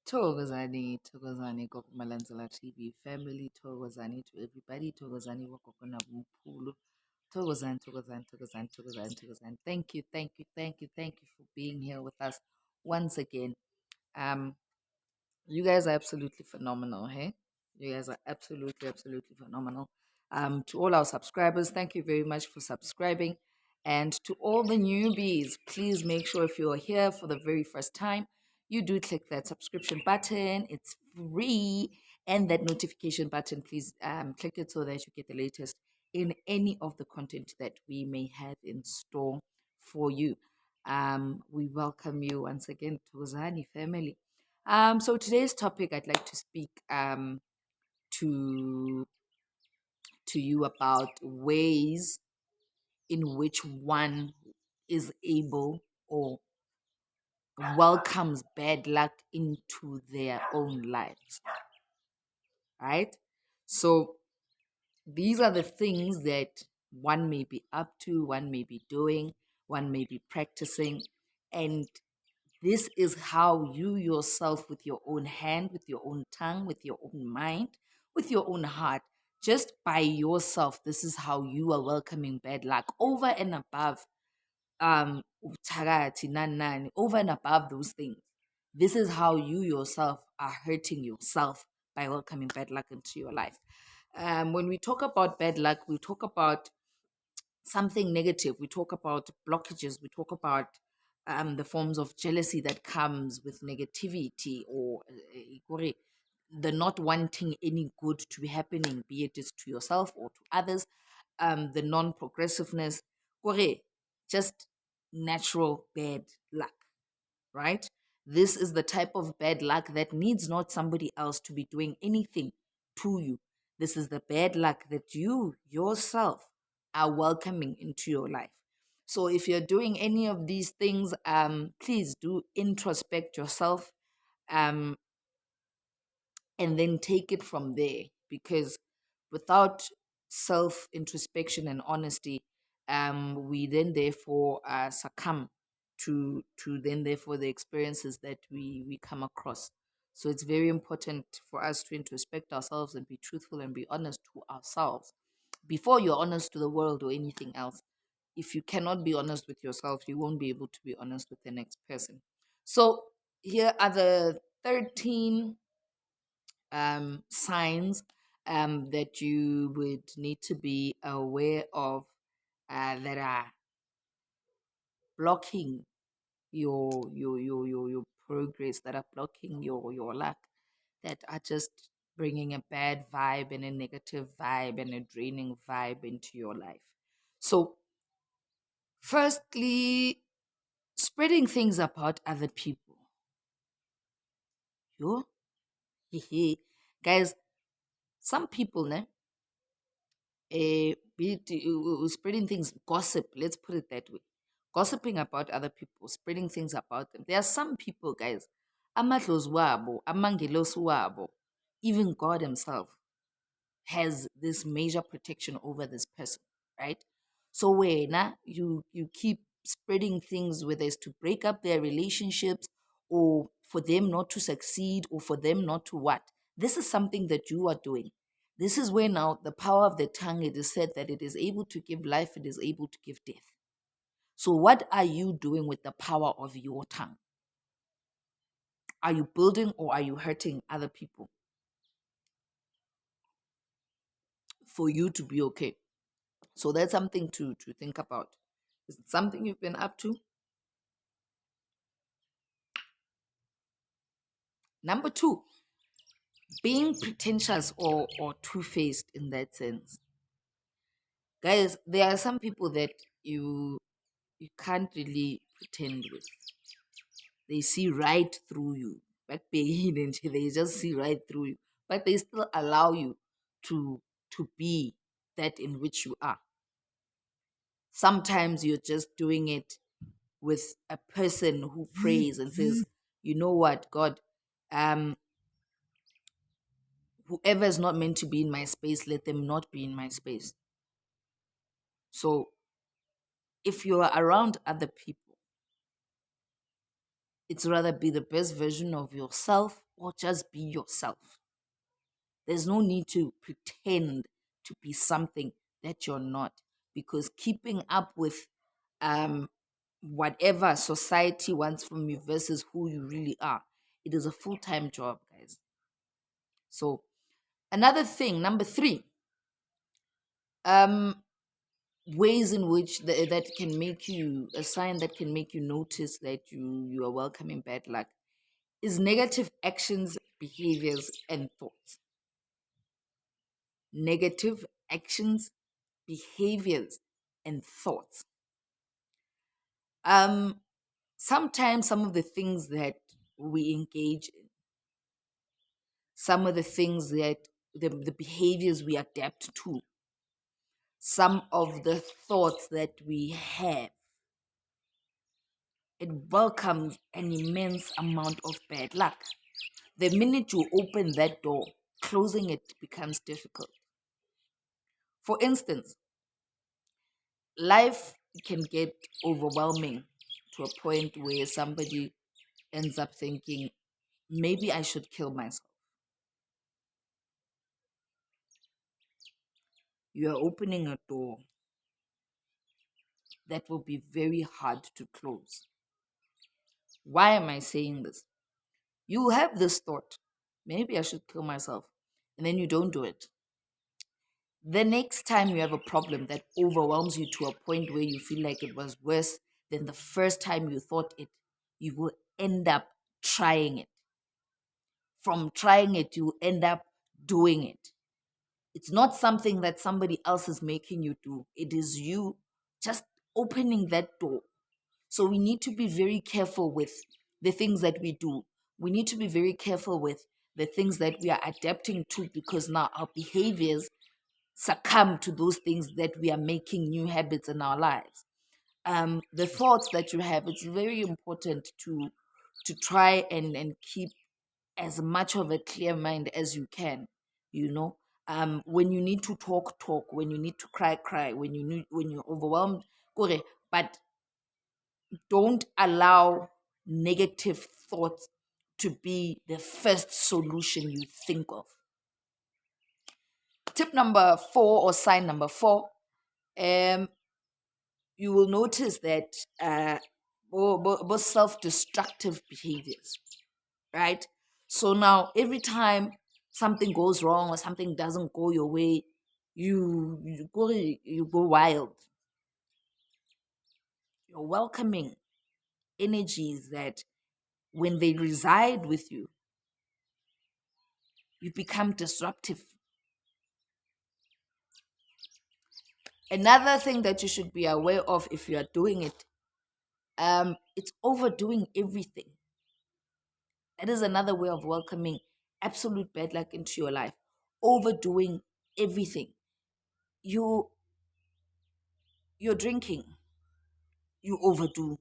Thokozani Kokumalanzala TV family, Thokozani to everybody, Thokozani Wakokona Mupulu, Thokozani. Thank you for being here with us once again. Um, you guys are absolutely phenomenal, hey? You guys are absolutely phenomenal. To all our subscribers, thank you very much for subscribing. And to all the newbies, please make sure if you're here for the very first time, you do click that subscription button. It's free. And that notification button, please click it so that you get the latest in any of the content that we may have in store for you. We welcome you once again to Zani family. So today's topic, I'd like to speak to you about ways in which one is able or welcomes bad luck into their own lives. Right? So these are the things that one may be up to, one may be doing, one may be practicing, and this is how you yourself, with your own hand, with your own tongue, with your own mind, with your own heart, just by yourself, this is how you are welcoming bad luck over and above ubuthakathi, nani, over and above those things. This is how you yourself are hurting yourself by welcoming bad luck into your life. When we talk about bad luck, we talk about something negative. We talk about blockages. We talk about the forms of jealousy that comes with negativity, or the not wanting any good to be happening, be it is to yourself or to others. The non-progressiveness, just natural bad luck, right? This is the type of bad luck that needs not somebody else to be doing anything to you. This is the bad luck that you yourself are welcoming into your life. So if you're doing any of these things, please do introspect yourself, um, and then take it from there. Because without self introspection and honesty, we then therefore succumb to then therefore the experiences that we come across. So it's very important for us to introspect ourselves and be truthful and be honest to ourselves before you're honest to the world or anything else. If you cannot be honest with yourself, you won't be able to be honest with the next person. So here are the 13 signs that you would need to be aware of that are blocking your progress, that are blocking your luck, that are just bringing a bad vibe and a negative vibe and a draining vibe into your life. So, firstly, spreading things about other people. Yo, guys, some people, ne, spreading things, gossip, let's put it that way. Gossiping about other people, spreading things about them. There are some people, guys, amadlozi wabo, amangelosi wabo, even God himself has this major protection over this person, right? So when you keep spreading things, whether it's to break up their relationships or for them not to succeed or for them not to what, this is something that you are doing. This is where now the power of the tongue, it is said that it is able to give life, it is able to give death. So what are you doing with the power of your tongue? Are you building or are you hurting other people for you to be okay? So that's something to think about. Is it something you've been up to? Number two, being pretentious or two-faced in that sense. Guys, there are some people that you can't really pretend with. They see right through you. But they just see right through you. But they still allow you to be that in which you are. Sometimes you're just doing it with a person who prays and says, you know what, God, whoever is not meant to be in my space, let them not be in my space. So if you are around other people It's rather be the best version of yourself or just be yourself. There's no need to pretend to be something that you're not, because keeping up with um, whatever society wants from you versus who you really are, it is a full-time job, guys. So another thing, number three, um, ways in which that can make you a sign that can make you notice that you are welcoming bad luck is negative actions, behaviors, and thoughts. Negative actions, behaviors, and thoughts. Um, Sometimes some of the things that we engage in, some of the things that the behaviors we adapt to, some of the thoughts that we have, it welcomes an immense amount of bad luck. The minute you open that door, closing it becomes difficult. For instance, life can get overwhelming to a point where somebody ends up thinking, maybe I should kill myself. You are opening a door that will be very hard to close. Why am I saying this? You have this thought, maybe I should kill myself, and then you don't do it. The next time you have a problem that overwhelms you to a point where you feel like it was worse than the first time you thought it, you will end up trying it. From trying it, you end up doing it. It's not something that somebody else is making you do, it is you just opening that door. So we need to be very careful with the things that we do. We need to be very careful with the things that we are adapting to, because now our behaviors succumb to those things that we are making new habits in our lives. The thoughts that you have, it's very important to try and keep as much of a clear mind as you can. You know, when you need to talk, talk. When you need to cry, cry. When you're overwhelmed, kore. But don't allow negative thoughts to be the first solution you think of. Tip number four, or sign number four, um, you will notice that self-destructive behaviors, right? So now every time something goes wrong or something doesn't go your way, you go wild. You're welcoming energies that when they reside with you, you become disruptive. Another thing that you should be aware of if you are doing it, it's overdoing everything. That is another way of welcoming absolute bad luck into your life. Overdoing everything. You you're drinking, you overdo.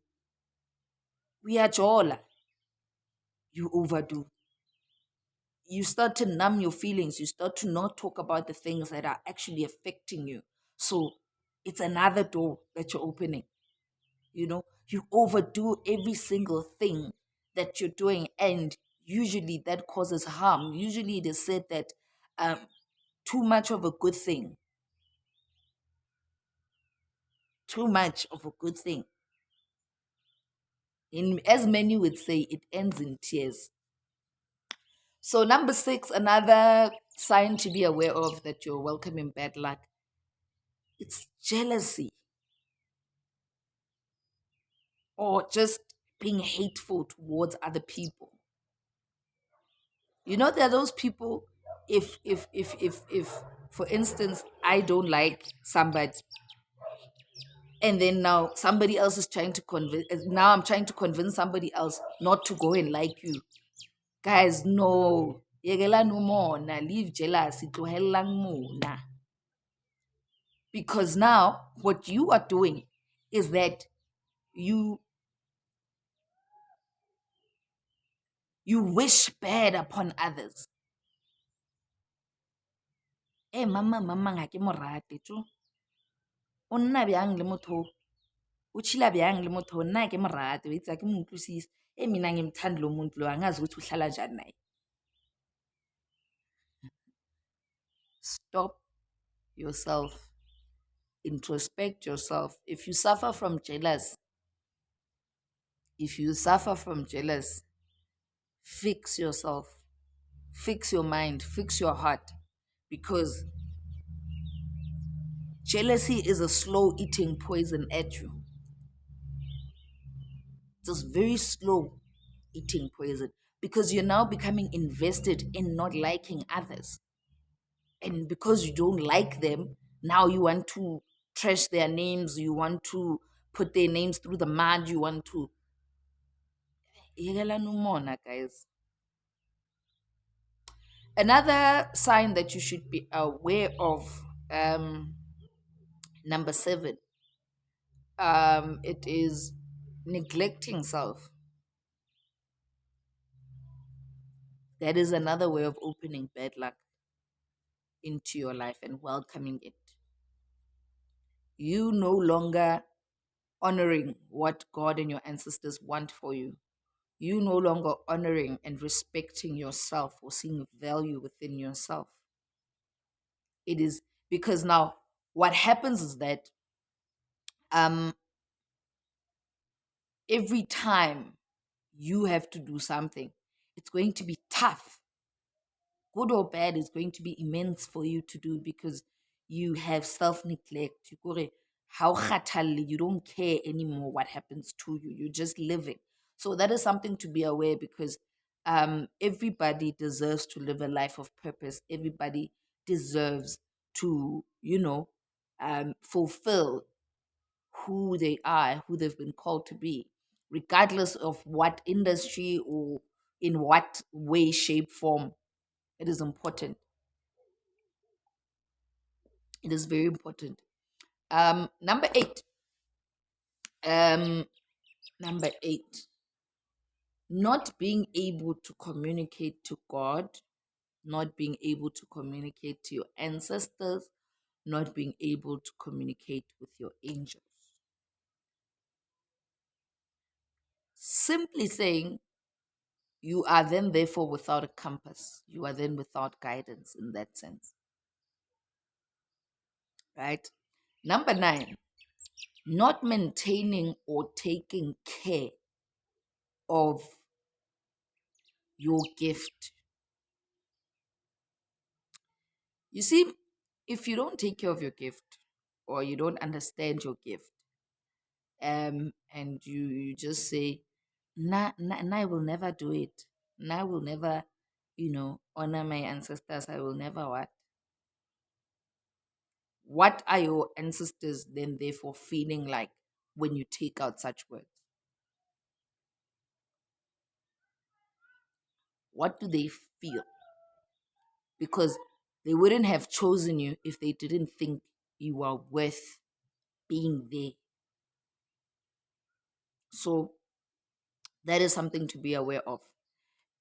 We are jola, you overdo. You start to numb your feelings. You start to not talk about the things that are actually affecting you. So it's another door that you're opening. You overdo every single thing that you're doing, and usually that causes harm. Usually it is said that um, too much of a good thing, too much of a good thing, in as many would say, it ends in tears. So number six, another sign to be aware of that you're welcoming bad luck, it's jealousy, or just being hateful towards other people. There are those people, if for instance I don't like somebody, and then now somebody else is trying to convince, now I'm trying to convince somebody else not to go and like you. Guys, no. Yekelani umona, leave jealousy, tlohellang mona. Because now what you are doing is that you you wish bad upon others. Mama ga ke mo rate tjo. O nna bjang le motho o tšhila bjang le motho, nna ke mo rate, wa itse ha ke mo utlwisise. mina ngimthanda lo muntu lo angazi ukuthi uhlala njani naye. Stop yourself, introspect yourself. If you suffer from jealous, fix yourself, fix your mind, fix your heart, because jealousy is a slow eating poison at you. Just very slow eating poison, because you're now becoming invested in not liking others. And because you don't like them, now you want to trash their names, you want to put their names through the mud, you want to. Yekelani umona, guys. Another sign that you should be aware of, number 7, it is neglecting self. That is another way of opening bad luck into your life and welcoming it. You no longer honoring what God and your ancestors want for you. You no longer honoring and respecting yourself or seeing value within yourself. It is because now what happens is that um, every time you have to do something, it's going to be tough. Good or bad, is going to be immense for you to do because you have self-neglect. You don't care anymore what happens to you. You're just living. So that is something to be aware, because everybody deserves to live a life of purpose. Everybody deserves to, fulfill who they are, who they've been called to be, regardless of what industry or in what way, shape, form. It is important. It is very important. Number 8. Um, Number 8. Not being able to communicate to God, not being able to communicate to your ancestors, not being able to communicate with your angels. Simply saying, you are then therefore without a compass. You are then without guidance in that sense. Right? Number 9, not maintaining or taking care of your gift. You see, if you don't take care of your gift or you don't understand your gift, and you just say, I will never do it. I will never, honor my ancestors. I will never what? What are your ancestors then therefore feeling like when you take out such words? What do they feel? Because they wouldn't have chosen you if they didn't think you are worth being there. So that is something to be aware of.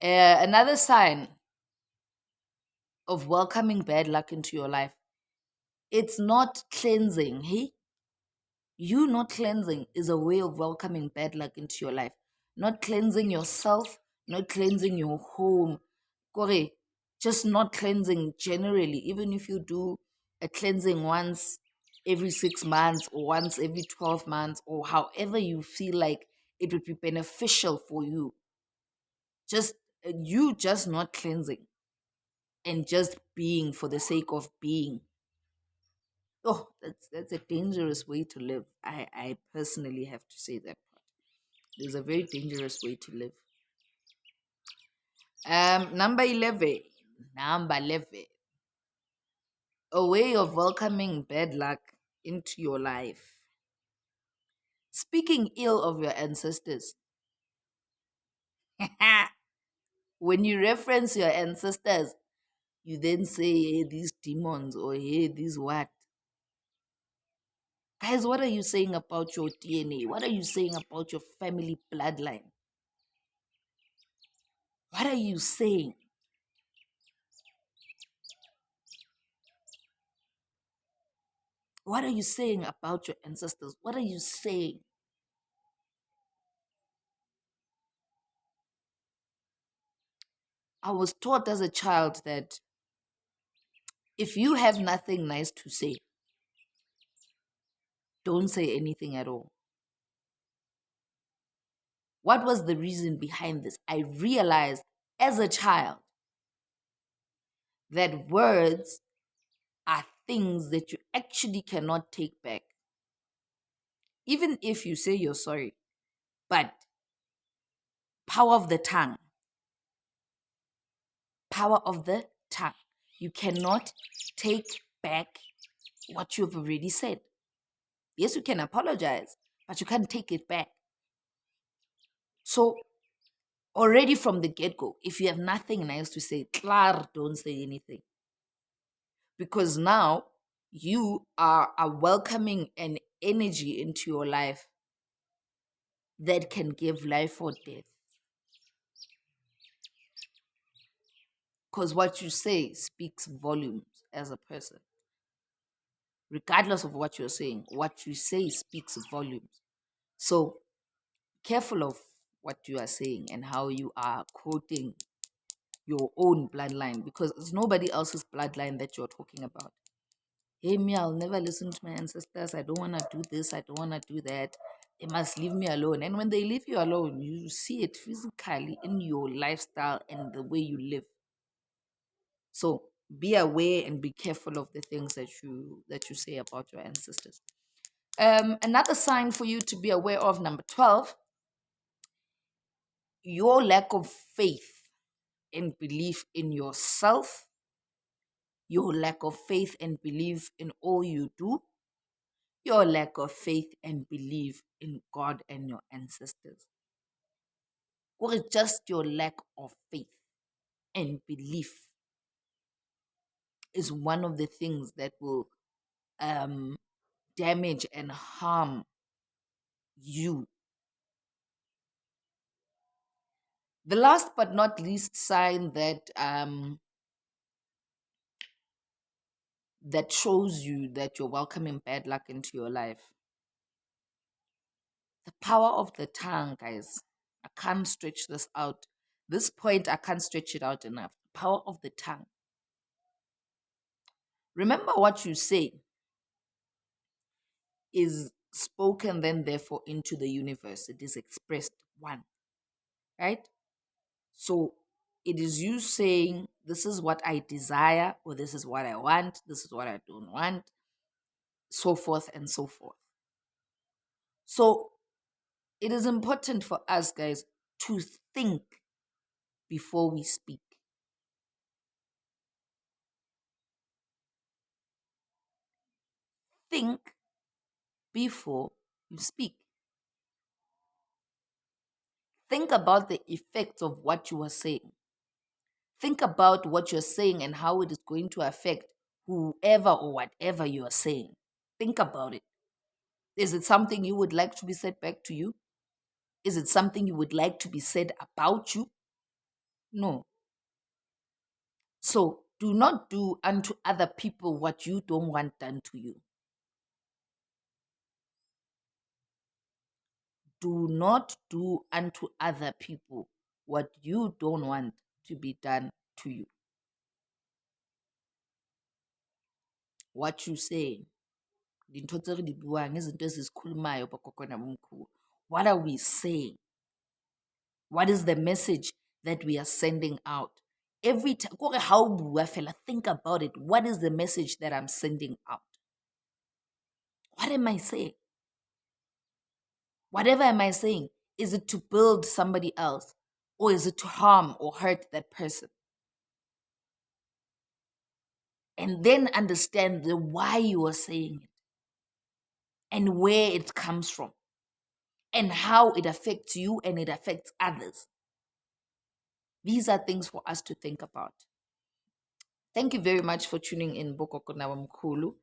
Another sign of welcoming bad luck into your life, it's not cleansing. Hey, you not cleansing is a way of welcoming bad luck into your life. Not cleansing yourself, not cleansing your home. Kore, just not cleansing generally. Even if you do a cleansing once every 6 months or once every 12 months, or however you feel like it would be beneficial for you. Just you just not cleansing and just being for the sake of being. Oh, that's a dangerous way to live. I personally have to say that part. It's a very dangerous way to live. Number 11. Number 11. A way of welcoming bad luck into your life. Speaking ill of your ancestors. When you reference your ancestors, you then say, hey, these demons, or hey, these what? Guys, what are you saying about your DNA? What are you saying about your family bloodline? What are you saying? What are you saying about your ancestors? What are you saying? I was taught as a child that if you have nothing nice to say, don't say anything at all. What was the reason behind this? I realized as a child that words are things that you actually cannot take back. Even if you say you're sorry, but power of the tongue, power of the tongue. You cannot take back what you've already said. Yes, you can apologize, but you can't take it back. So, already from the get go, if you have nothing nice to say, klar, don't say anything. Because now you are welcoming an energy into your life that can give life or death. Because what you say speaks volumes as a person. Regardless of what you're saying, what you say speaks volumes. So, careful of what you are saying and how you are quoting your own bloodline, because it's nobody else's bloodline that you're talking about. Hey, me, I'll never listen to my ancestors. I don't want to do this. I don't want to do that. They must leave me alone. And when they leave you alone, you see it physically in your lifestyle and the way you live. So be aware and be careful of the things that you say about your ancestors. Another sign for you to be aware of, number 12, your lack of faith and belief in yourself, your lack of faith and belief in all you do, your lack of faith and belief in God and your ancestors. Or it's just your lack of faith and belief is one of the things that will damage and harm you. The last but not least sign that shows you that you're welcoming bad luck into your life. The power of the tongue, guys. I can't stretch this out. This point, I can't stretch it out enough. The power of the tongue. Remember, what you say is spoken, then therefore into the universe. It is expressed one, right? So it is you saying, this is what I desire, or this is what I want, this is what I don't want, so forth and so forth. So it is important for us, guys, to think before we speak. Think before you speak. Think about the effects of what you are saying. Think about what you're saying and how it is going to affect whoever or whatever you are saying. Think about it. Is it something you would like to be said back to you? Is it something you would like to be said about you? No. So do not do unto other people what you don't want done to you. Do not do unto other people what you don't want to be done to you. What you say, dintho tse re di buang, izinto esizikhulumayo bogogo nabomkhulu. What are we saying? What is the message that we are sending out? Every time, how bua fela, think about it. What is the message that I'm sending out? What am I saying? Whatever am I saying? Is it to build somebody else? Or is it to harm or hurt that person? And then understand the why you are saying it and where it comes from and how it affects you and it affects others. These are things for us to think about. Thank you very much for tuning in, Bokoko Nawamkulu.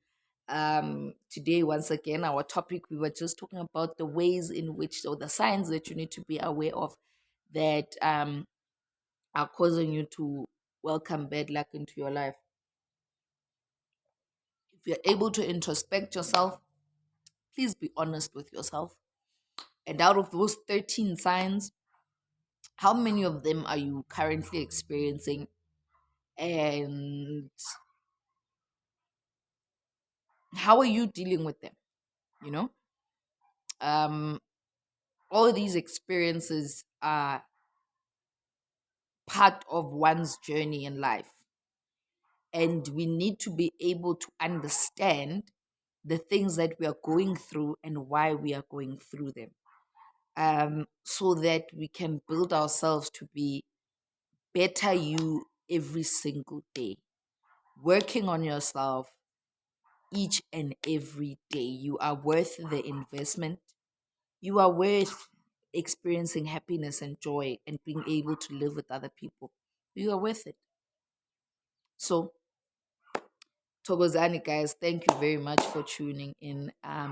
Today, once again, our topic, we were just talking about the ways in which, or the signs that you need to be aware of that are causing you to welcome bad luck into your life. If you're able to introspect yourself, please be honest with yourself. And out of those 13 signs, How many of them are you currently experiencing? And how are you dealing with them? You know, um, all of these experiences are part of one's journey in life. And we need to be able to understand the things that we are going through and why we are going through them, so that we can build ourselves to be better you every single day. Working on yourself each and every day. You are worth the investment. You are worth experiencing happiness and joy and being able to live with other people. You are worth it. So, Togozani, guys, thank you very much for tuning in.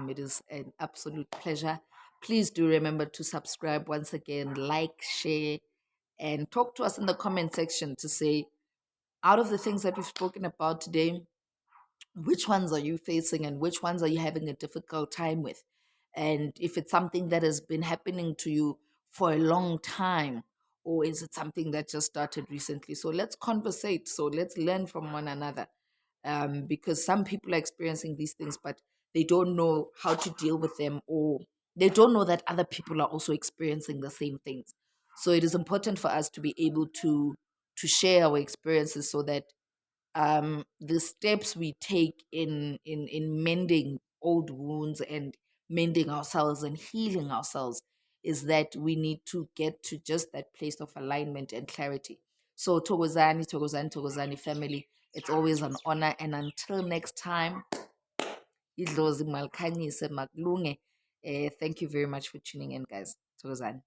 It is an absolute pleasure. Please do remember to subscribe once again, like, share, and talk to us in the comment section to say, out of the things that we've spoken about today, which ones are you facing and which ones are you having a difficult time with? And if it's something that has been happening to you for a long time, or is it something that just started recently? So let's conversate. So let's learn from one another. Because some people are experiencing these things, but they don't know how to deal with them, or they don't know that other people are also experiencing the same things. So it is important for us to be able to share our experiences so that the steps we take in mending old wounds and mending ourselves and healing ourselves is that we need to get to just that place of alignment and clarity. So Togozani family, it's always an honor. And until next time, idlozi malikhanyise makulunge. Thank you very much for tuning in, guys. Togozani.